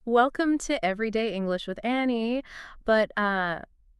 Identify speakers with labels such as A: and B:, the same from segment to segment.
A: Welcome to Everyday English with Annie. But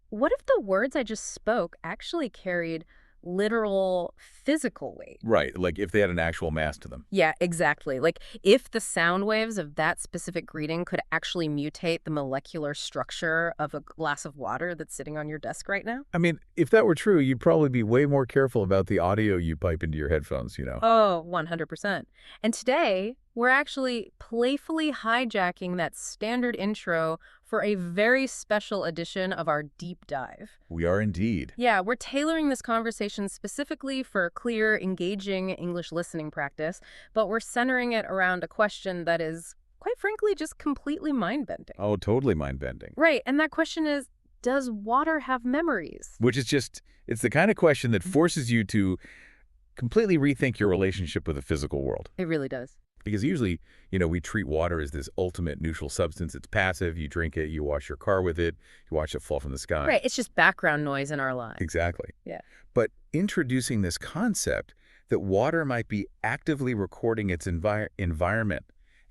A: what if the words I just spoke actually carried literal physical weight?
B: Right, like if they had an actual mass to them.
A: Yeah, exactly. Like if the sound waves of that specific greeting could actually mutate the molecular structure of a glass of water that's sitting on your desk right now?
B: I mean, if that were true, you'd probably be way more careful about the audio you pipe into your headphones.
A: Oh, 100%. And today, we're actually playfully hijacking that standard intro for a very special edition of our deep dive.
B: We are indeed.
A: Yeah, we're tailoring this conversation specifically for clear, engaging English listening practice, but we're centering it around a question that is, quite frankly, just completely mind-bending.
B: Oh, totally mind-bending.
A: Right, and that question is, does water have memories?
B: Which is just, it's the kind of question that forces you to completely rethink your relationship with the physical world.
A: It really does.
B: Because usually, we treat water as this ultimate neutral substance. It's passive. You drink it, you wash your car with it, you watch it fall from the sky.
A: Right, it's just background noise in our lives.
B: Exactly.
A: Yeah.
B: But introducing this concept that water might be actively recording its environment,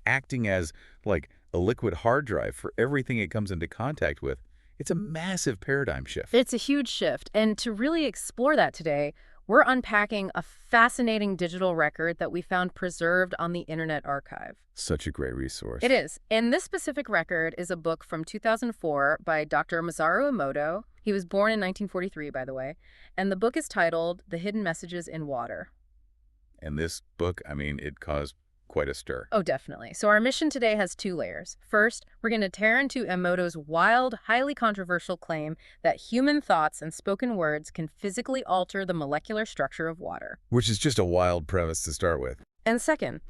B: acting as like a liquid hard drive for everything it comes into contact with, it's a massive paradigm shift.
A: It's a huge shift, and to really explore that today, we're unpacking a fascinating digital record that we found preserved on the Internet Archive.
B: Such a great resource.
A: It is. And this specific record is a book from 2004 by Dr. Masaru Emoto. He was born in 1943, by the way. And the book is titled The Hidden Messages in Water.
B: And this book, I mean, it caused quite a stir.
A: Oh, definitely. So our mission today has two layers. First, we're going to tear into Emoto's wild, highly controversial claim that human thoughts and spoken words can physically alter the molecular structure of water.
B: Which is just a wild premise to start with.
A: And second,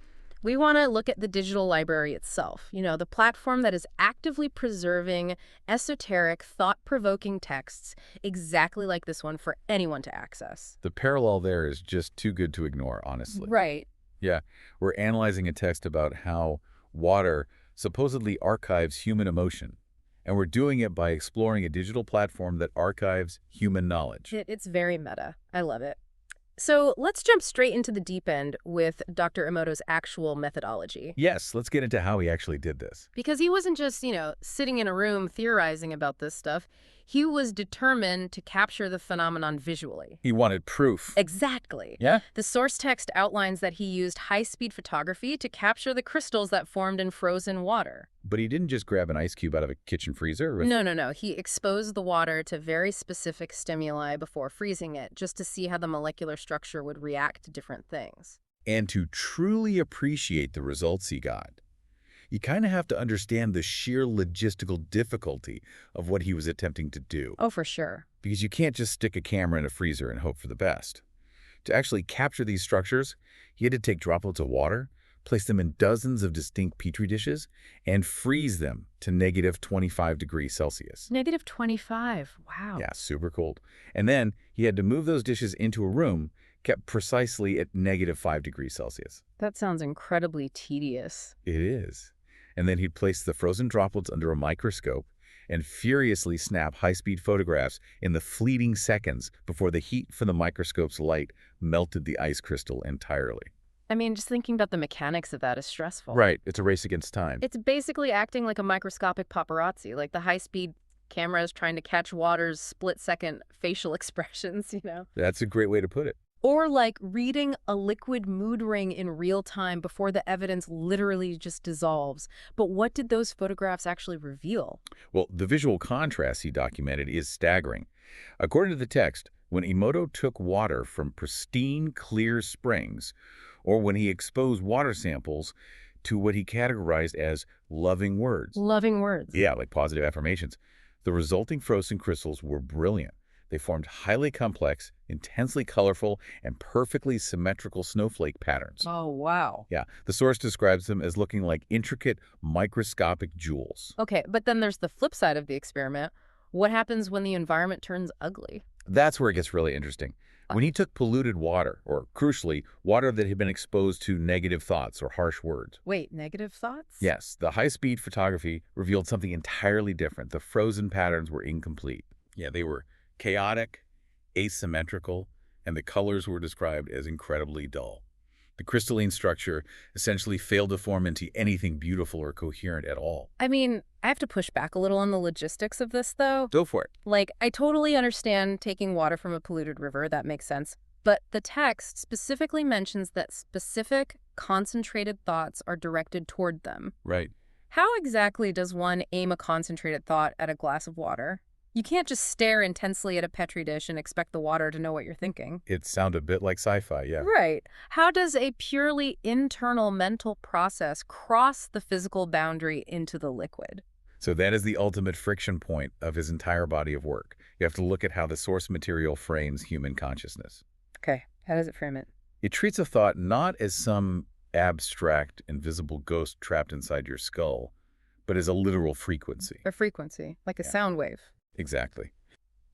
A: we want to look at the digital library itself, the platform that is actively preserving esoteric, thought-provoking texts exactly like this one for anyone to access.
B: The parallel there is just too good to ignore, honestly.
A: Right.
B: Yeah, we're analyzing a text about how water supposedly archives human emotion. And we're doing it by exploring a digital platform that archives human knowledge.
A: It's very meta. I love it. So let's jump straight into the deep end with Dr. Emoto's actual methodology.
B: Yes, let's get into how he actually did this.
A: Because he wasn't just, sitting in a room theorizing about this stuff. He was determined to capture the phenomenon visually.
B: He wanted proof.
A: Exactly.
B: Yeah?
A: The source text outlines that he used high-speed photography to capture the crystals that formed in frozen water.
B: But he didn't just grab an ice cube out of a kitchen freezer.
A: No. He exposed the water to very specific stimuli before freezing it, just to see how the molecular structure would react to different things.
B: And to truly appreciate the results he got, you kind of have to understand the sheer logistical difficulty of what he was attempting to do.
A: Oh, for sure.
B: Because you can't just stick a camera in a freezer and hope for the best. To actually capture these structures, he had to take droplets of water, place them in dozens of distinct petri dishes, and freeze them to negative 25 degrees Celsius.
A: Negative 25. Wow.
B: Yeah, super cold. And then he had to move those dishes into a room kept precisely at negative 5 degrees Celsius.
A: That sounds incredibly tedious.
B: It is. And then he'd place the frozen droplets under a microscope and furiously snap high-speed photographs in the fleeting seconds before the heat from the microscope's light melted the ice crystal entirely.
A: I mean, just thinking about the mechanics of that is stressful.
B: Right, it's a race against time.
A: It's basically acting like a microscopic paparazzi, like the high-speed cameras trying to catch water's split-second facial expressions.
B: That's a great way to put it.
A: Or like reading a liquid mood ring in real time before the evidence literally just dissolves. But what did those photographs actually reveal?
B: Well, the visual contrast he documented is staggering. According to the text, when Emoto took water from pristine, clear springs, or when he exposed water samples to what he categorized as loving words.
A: Loving words.
B: Yeah, like positive affirmations. The resulting frozen crystals were brilliant. They formed highly complex, intensely colorful, and perfectly symmetrical snowflake patterns.
A: Oh, wow.
B: Yeah, the source describes them as looking like intricate, microscopic jewels.
A: Okay, but then there's the flip side of the experiment. What happens when the environment turns ugly?
B: That's where it gets really interesting. When he took polluted water, or crucially, water that had been exposed to negative thoughts or harsh words.
A: Wait, negative thoughts?
B: Yes, the high-speed photography revealed something entirely different. The frozen patterns were incomplete. Yeah, they were chaotic, asymmetrical, and the colors were described as incredibly dull. The crystalline structure essentially failed to form into anything beautiful or coherent at all.
A: I mean, I have to push back a little on the logistics of this, though.
B: Go for it.
A: Like, I totally understand taking water from a polluted river. That makes sense. But the text specifically mentions that specific, concentrated thoughts are directed toward them.
B: Right.
A: How exactly does one aim a concentrated thought at a glass of water? You can't just stare intensely at a Petri dish and expect the water to know what you're thinking.
B: It sounded a bit like sci-fi, yeah.
A: Right. How does a purely internal mental process cross the physical boundary into the liquid?
B: So that is the ultimate friction point of his entire body of work. You have to look at how the source material frames human consciousness.
A: Okay, how does it frame it?
B: It treats a thought not as some abstract, invisible ghost trapped inside your skull, but as a literal frequency.
A: A frequency, like a
B: Yeah.
A: sound wave.
B: Exactly.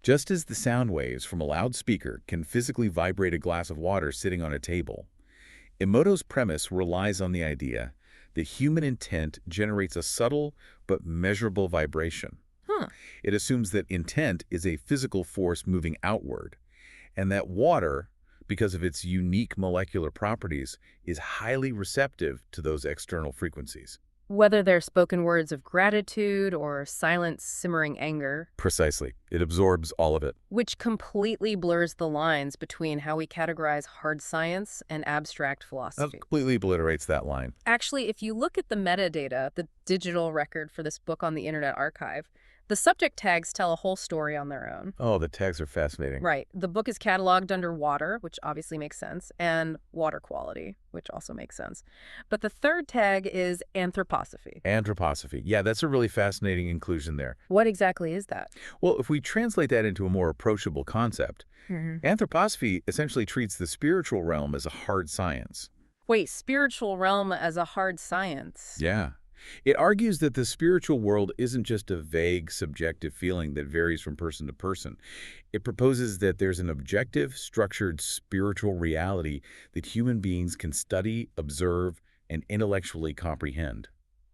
B: Just as the sound waves from a loudspeaker can physically vibrate a glass of water sitting on a table, Emoto's premise relies on the idea that human intent generates a subtle but measurable vibration.
A: Huh.
B: It assumes that intent is a physical force moving outward, and that water, because of its unique molecular properties, is highly receptive to those external frequencies.
A: Whether they're spoken words of gratitude or silent, simmering anger,
B: Precisely. It absorbs all of it.
A: which completely blurs the lines between how we categorize hard science and abstract
B: That
A: philosophy.
B: completely obliterates that line.
A: Actually, if you look at the metadata, the digital record for this book on the Internet Archive, the subject tags tell a whole story on their own.
B: Oh, the tags are fascinating.
A: Right. The book is cataloged under water, which obviously makes sense, and water quality, which also makes sense. But the third tag is anthroposophy.
B: Anthroposophy. Yeah, that's a really fascinating inclusion there.
A: What exactly is that?
B: Well, if we translate that into a more approachable concept, anthroposophy essentially treats the spiritual realm as a hard science.
A: Wait, spiritual realm as a hard science.
B: Yeah. It argues that the spiritual world isn't just a vague, subjective feeling that varies from person to person. It proposes that there's an objective, structured spiritual reality that human beings can study, observe, and intellectually comprehend.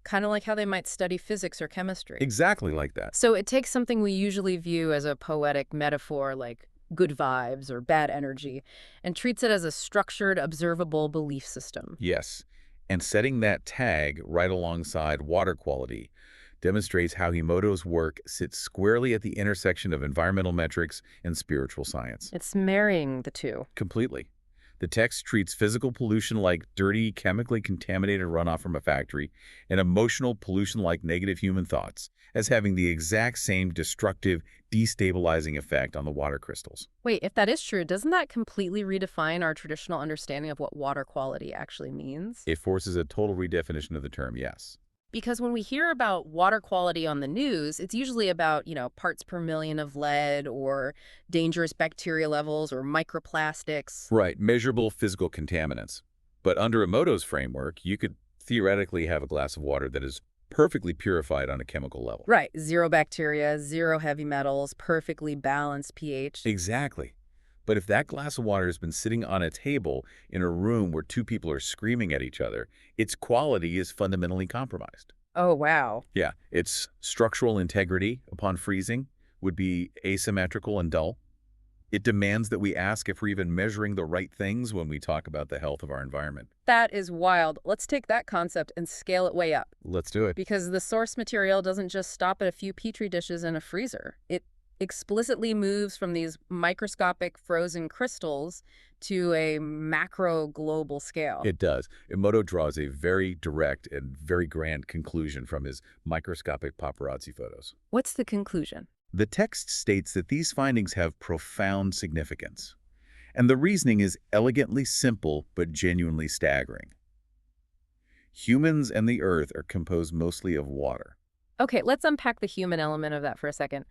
A: Kind of like how they might study physics or chemistry.
B: Exactly like that.
A: So it takes something we usually view as a poetic metaphor like good vibes or bad energy and treats it as a structured, observable belief system.
B: Yes. And setting that tag right alongside water quality demonstrates how Emoto's work sits squarely at the intersection of environmental metrics and spiritual science.
A: It's marrying the two.
B: Completely. The text treats physical pollution like dirty, chemically contaminated runoff from a factory, and emotional pollution like negative human thoughts as having the exact same destructive, destabilizing effect on the water crystals.
A: Wait, if that is true, doesn't that completely redefine our traditional understanding of what water quality actually means?
B: It forces a total redefinition of the term, yes.
A: Because when we hear about water quality on the news, it's usually about, parts per million of lead or dangerous bacteria levels or microplastics.
B: Right, measurable physical contaminants. But under Emoto's framework, you could theoretically have a glass of water that is perfectly purified on a chemical level.
A: Right, zero bacteria, zero heavy metals, perfectly balanced pH.
B: Exactly. But if that glass of water has been sitting on a table in a room where two people are screaming at each other, its quality is fundamentally compromised.
A: Oh, wow.
B: Yeah, its structural integrity upon freezing would be asymmetrical and dull. It demands that we ask if we're even measuring the right things when we talk about the health of our environment.
A: That is wild. Let's take that concept and scale it way up.
B: Let's do it.
A: Because the source material doesn't just stop at a few petri dishes and a freezer. It explicitly moves from these microscopic frozen crystals to a macro global scale.
B: It does. Emoto draws a very direct and very grand conclusion from his microscopic paparazzi photos.
A: What's the conclusion?
B: The text states that these findings have profound significance, and the reasoning is elegantly simple but genuinely staggering. Humans and the Earth are composed mostly of water.
A: Okay, let's unpack the human element of that for a second.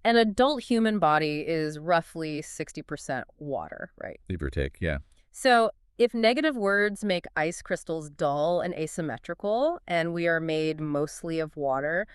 A: An adult human body is roughly 60% water, right?
B: Give or take, yeah.
A: So if negative words make ice crystals dull and asymmetrical, and we are made mostly of water,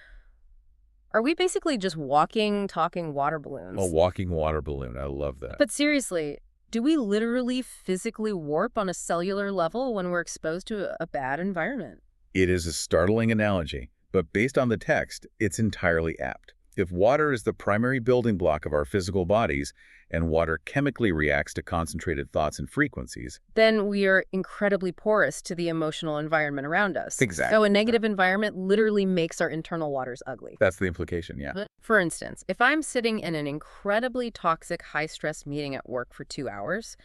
A: are we basically just walking, talking water balloons?
B: A walking water balloon. I love that.
A: But seriously, do we literally physically warp on a cellular level when we're exposed to a bad environment?
B: It is a startling analogy, but based on the text, it's entirely apt. If water is the primary building block of our physical bodies, and water chemically reacts to concentrated thoughts and frequencies.
A: Then we are incredibly porous to the emotional environment around us. So
B: Exactly.
A: a negative environment literally makes our internal waters ugly.
B: That's the implication, yeah.
A: For instance, if I'm sitting in an incredibly toxic, high-stress meeting at work for 2 hours,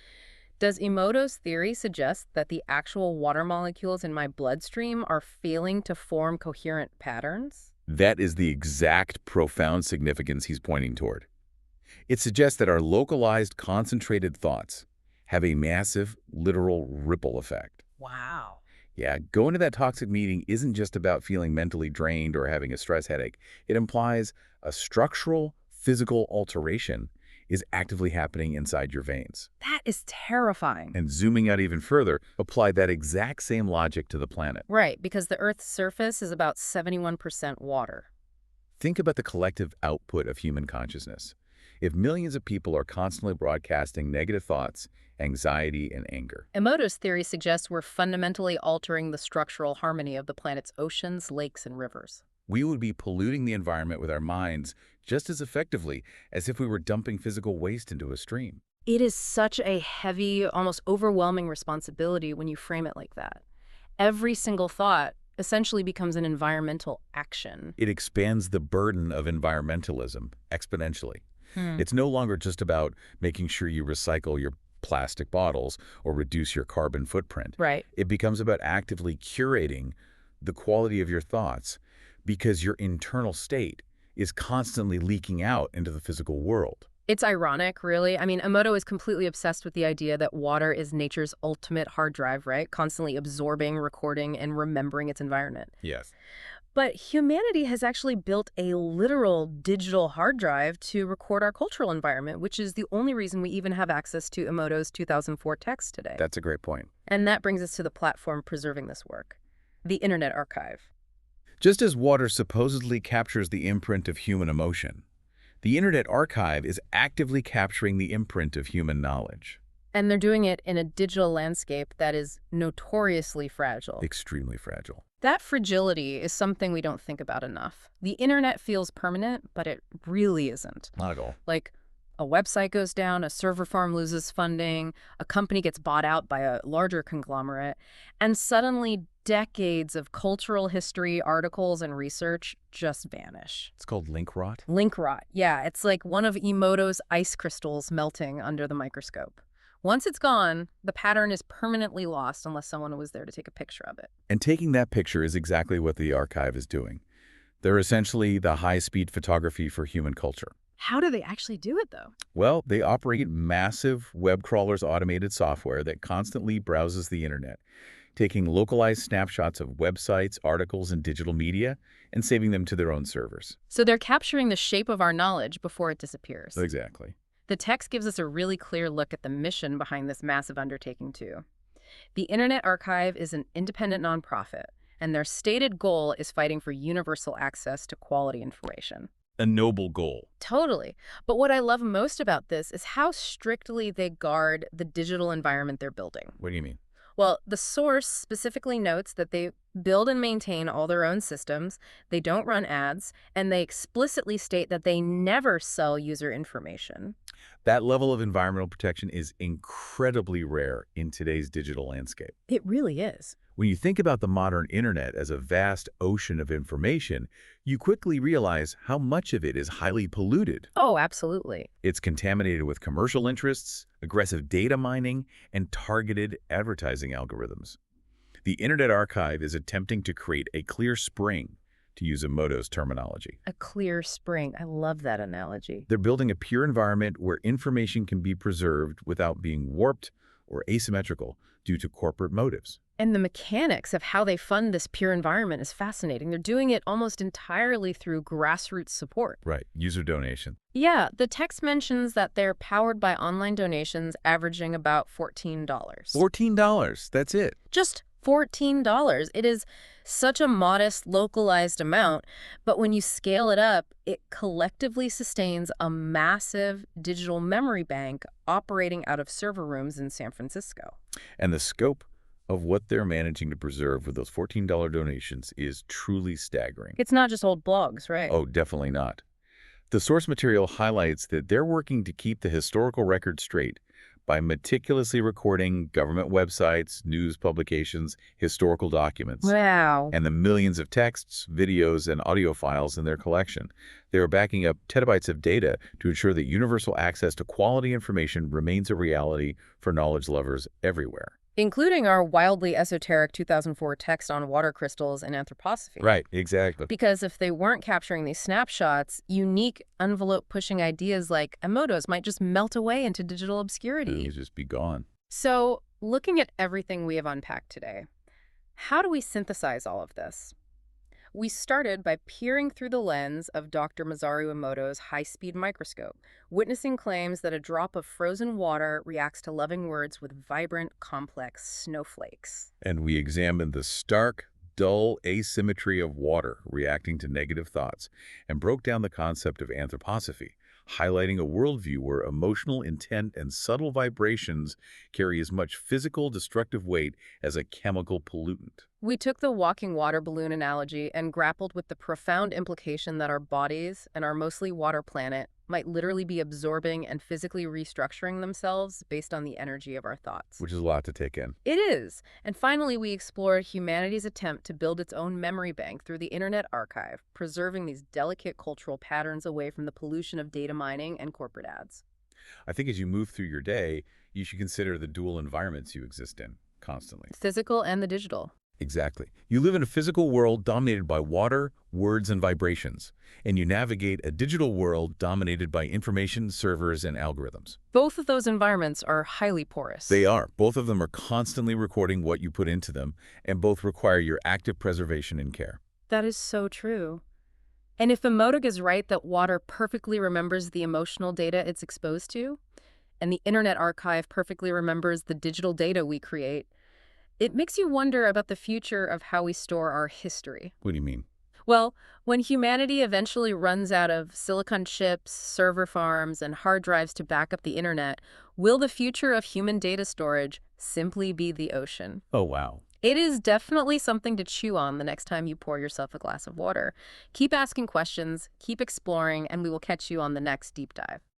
A: does Emoto's theory suggest that the actual water molecules in my bloodstream are failing to form coherent patterns?
B: That is the exact profound significance he's pointing toward. It suggests that our localized, concentrated thoughts have a massive, literal ripple effect.
A: Wow.
B: Yeah, going to that toxic meeting isn't just about feeling mentally drained or having a stress headache. It implies a structural, physical alteration is actively happening inside your veins.
A: That is terrifying.
B: And zooming out even further, apply that exact same logic to the planet.
A: Right, because the Earth's surface is about 71% water.
B: Think about the collective output of human consciousness. If millions of people are constantly broadcasting negative thoughts, anxiety, and anger,
A: Emoto's theory suggests we're fundamentally altering the structural harmony of the planet's oceans, lakes, and rivers.
B: we would be polluting the environment with our minds just as effectively as if we were dumping physical waste into a stream.
A: It is such a heavy, almost overwhelming responsibility when you frame it like that. Every single thought essentially becomes an environmental action.
B: It expands the burden of environmentalism exponentially. It's no longer just about making sure you recycle your plastic bottles or reduce your carbon footprint.
A: Right.
B: It becomes about actively curating the quality of your thoughts because your internal state is constantly leaking out into the physical world.
A: It's ironic, really. I mean, Emoto is completely obsessed with the idea that water is nature's ultimate hard drive, right? Constantly absorbing, recording, and remembering its environment.
B: Yes.
A: But humanity has actually built a literal digital hard drive to record our cultural environment, which is the only reason we even have access to Emoto's 2004 text today.
B: That's a great point.
A: And that brings us to the platform preserving this work, the Internet Archive.
B: Just as water supposedly captures the imprint of human emotion, the Internet Archive is actively capturing the imprint of human knowledge.
A: And they're doing it in a digital landscape that is notoriously fragile.
B: Extremely fragile.
A: That fragility is something we don't think about enough. The internet feels permanent, but it really isn't.
B: Not at all.
A: Like, a website goes down, a server farm loses funding, a company gets bought out by a larger conglomerate, and suddenly decades of cultural history, articles, and research just vanish.
B: It's called link rot.
A: Link rot. Yeah, it's like one of Emoto's ice crystals melting under the microscope. Once it's gone, the pattern is permanently lost unless someone was there to take a picture of it.
B: And taking that picture is exactly what the archive is doing. They're essentially the high-speed photography for human culture.
A: How do they actually do it, though?
B: Well, they operate massive web crawlers automated software that constantly browses the internet, taking localized snapshots of websites, articles, and digital media, and saving them to their own servers.
A: So they're capturing the shape of our knowledge before it disappears.
B: Exactly.
A: The text gives us a really clear look at the mission behind this massive undertaking, too. The Internet Archive is an independent nonprofit, and their stated goal is fighting for universal access to quality information.
B: A noble goal.
A: Totally. But what I love most about this is how strictly they guard the digital environment they're building.
B: What do you mean?
A: Well, the source specifically notes that they build and maintain all their own systems, they don't run ads, and they explicitly state that they never sell user information.
B: That level of environmental protection is incredibly rare in today's digital landscape.
A: It really is.
B: When you think about the modern internet as a vast ocean of information, you quickly realize how much of it is highly polluted.
A: Oh, absolutely.
B: It's contaminated with commercial interests, aggressive data mining, and targeted advertising algorithms. The Internet Archive is attempting to create a clear spring, to use Emoto's terminology.
A: A clear spring. I love that analogy.
B: They're building a pure environment where information can be preserved without being warped or asymmetrical due to corporate motives.
A: And the mechanics of how they fund this pure environment is fascinating. They're doing it almost entirely through grassroots support.
B: Right, user donation.
A: Yeah, the text mentions that they're powered by online donations averaging about $14.
B: $14, that's it.
A: Just $14. It is such a modest, localized amount, but when you scale it up, it collectively sustains a massive digital memory bank operating out of server rooms in San Francisco.
B: And the scope of what they're managing to preserve with those $14 donations is truly staggering.
A: It's not just old blogs, right?
B: Oh, definitely not. The source material highlights that they're working to keep the historical record straight by meticulously recording government websites, news publications, historical documents,
A: Wow.
B: and the millions of texts, videos, and audio files in their collection. They are backing up petabytes of data to ensure that universal access to quality information remains a reality for knowledge lovers everywhere.
A: Including our wildly esoteric 2004 text on water crystals and anthroposophy.
B: Right, exactly.
A: Because if they weren't capturing these snapshots, unique envelope-pushing ideas like Emoto's might just melt away into digital
B: It
A: obscurity.
B: would just be gone.
A: So, looking at everything we have unpacked today, how do we synthesize all of this? We started by peering through the lens of Dr. Masaru Emoto's high-speed microscope, witnessing claims that a drop of frozen water reacts to loving words with vibrant, complex snowflakes.
B: And we examined the stark, dull asymmetry of water reacting to negative thoughts and broke down the concept of anthroposophy, highlighting a worldview where emotional intent and subtle vibrations carry as much physical destructive weight as a chemical pollutant.
A: We took the walking water balloon analogy and grappled with the profound implication that our bodies and our mostly water planet might literally be absorbing and physically restructuring themselves based on the energy of our thoughts.
B: Which is a lot to take in.
A: It is. And finally, we explored humanity's attempt to build its own memory bank through the Internet Archive, preserving these delicate cultural patterns away from the pollution of data mining and corporate ads.
B: I think as you move through your day, you should consider the dual environments you exist in constantly.
A: Physical and the digital.
B: Exactly. You live in a physical world dominated by water, words, and vibrations, and you navigate a digital world dominated by information, servers, and algorithms.
A: Both of those environments are highly porous.
B: They are. Both of them are constantly recording what you put into them, and both require your active preservation and care.
A: That is so true. And if Emoto is right that water perfectly remembers the emotional data it's exposed to, and the Internet Archive perfectly remembers the digital data we create, it makes you wonder about the future of how we store our history.
B: What do you mean?
A: Well, when humanity eventually runs out of silicon chips, server farms, and hard drives to back up the internet, will the future of human data storage simply be the ocean?
B: Oh, wow.
A: It is definitely something to chew on the next time you pour yourself a glass of water. Keep asking questions, keep exploring, and we will catch you on the next deep dive.